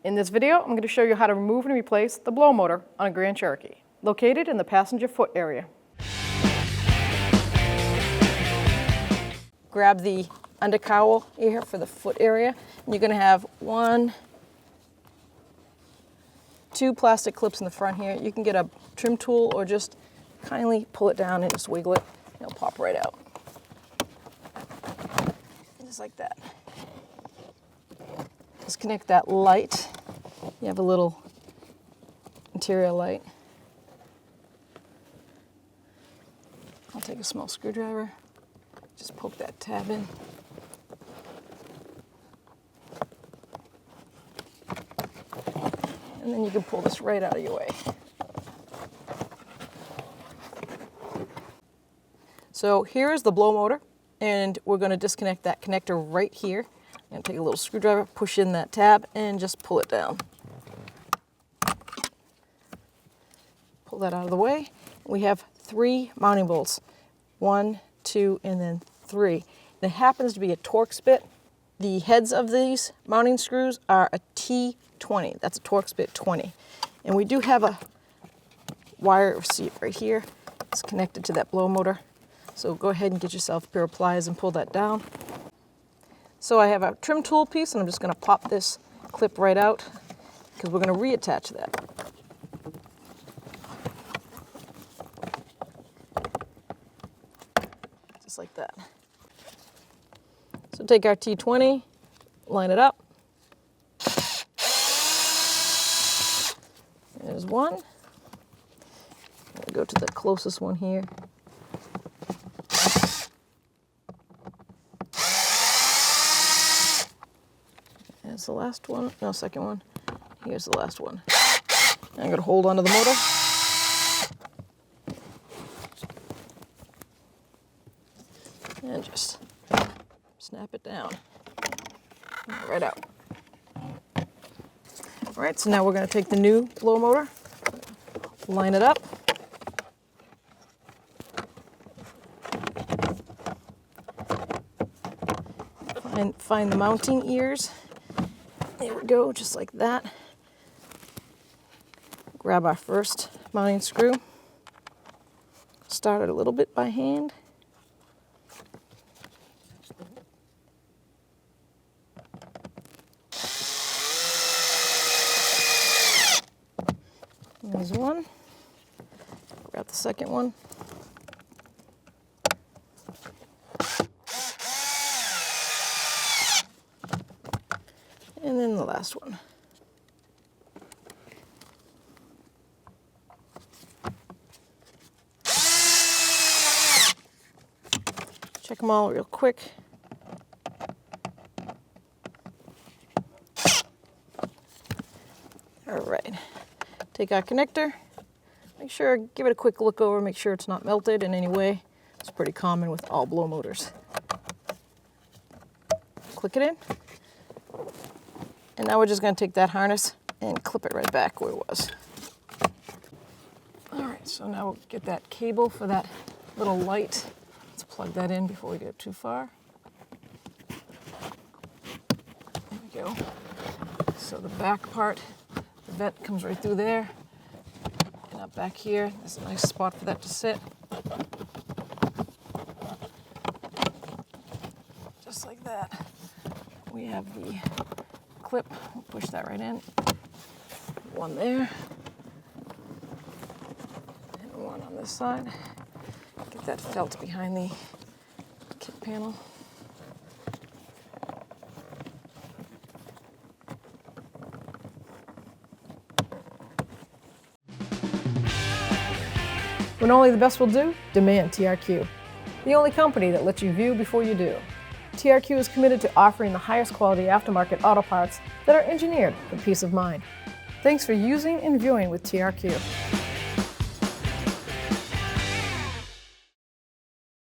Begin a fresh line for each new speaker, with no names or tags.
In this video, I'm going to show you how to remove and replace the blow motor on a Grand Cherokee, located in the passenger foot area. Grab the undercowl here for the foot area. And you're going to have two plastic clips in the front here. You can get a trim tool or just kindly pull it down and just wiggle it. It'll pop right out. Just like that. Disconnect that light. You have a little interior light. I'll take a small screwdriver, just poke that tab in. And then you can pull this right out of your way. So here is the blow motor, and we're going to disconnect that connector right here. I'm going to take a little screwdriver, push in that tab, and just pull it down. Pull that out of the way. We have 3 mounting bolts. 1, 2, and then 3. It happens to be a Torx bit. The heads of these mounting screws are a T20. That's a Torx bit 20. And we do have a wire receipt right here. It's connected to that blow motor. So go ahead and get yourself a pair of pliers and pull that down. So I have a trim tool piece, and I'm just going to pop this clip right out because we're going to reattach that. Just like that. So take our T20, line it up. There's one. I'm going to go to the closest one here. There's the last one. No, second one. Here's the last one. I'm going to hold onto the motor. And just snap it down. Right out. All right, so now we're going to take the new blow motor, line it up. And find the mounting ears. There we go, just like that. Grab our first mounting screw. Start it a little bit by hand. There's one. Grab the second one. And then the last one. Check them all real quick. All right. Take our connector. Make sure, give it a quick look over, make sure it's not melted in any way. It's pretty common with all blow motors. Click it in. And now we're just going to take that harness and clip it right back where it was. All right, so now we'll get that cable for that little light. Let's plug that in before we get too far. There we go. So the back part, the vent comes right through there. And up back here, there's a nice spot for that to sit. Just like that. We have the clip, we'll push that right in. One there. And one on this side. Get that felt behind the kit panel. When only the best will do, demand TRQ. The only company that lets you view before you do. TRQ is committed to offering the highest quality aftermarket auto parts that are engineered for peace of mind. Thanks for using and viewing with TRQ.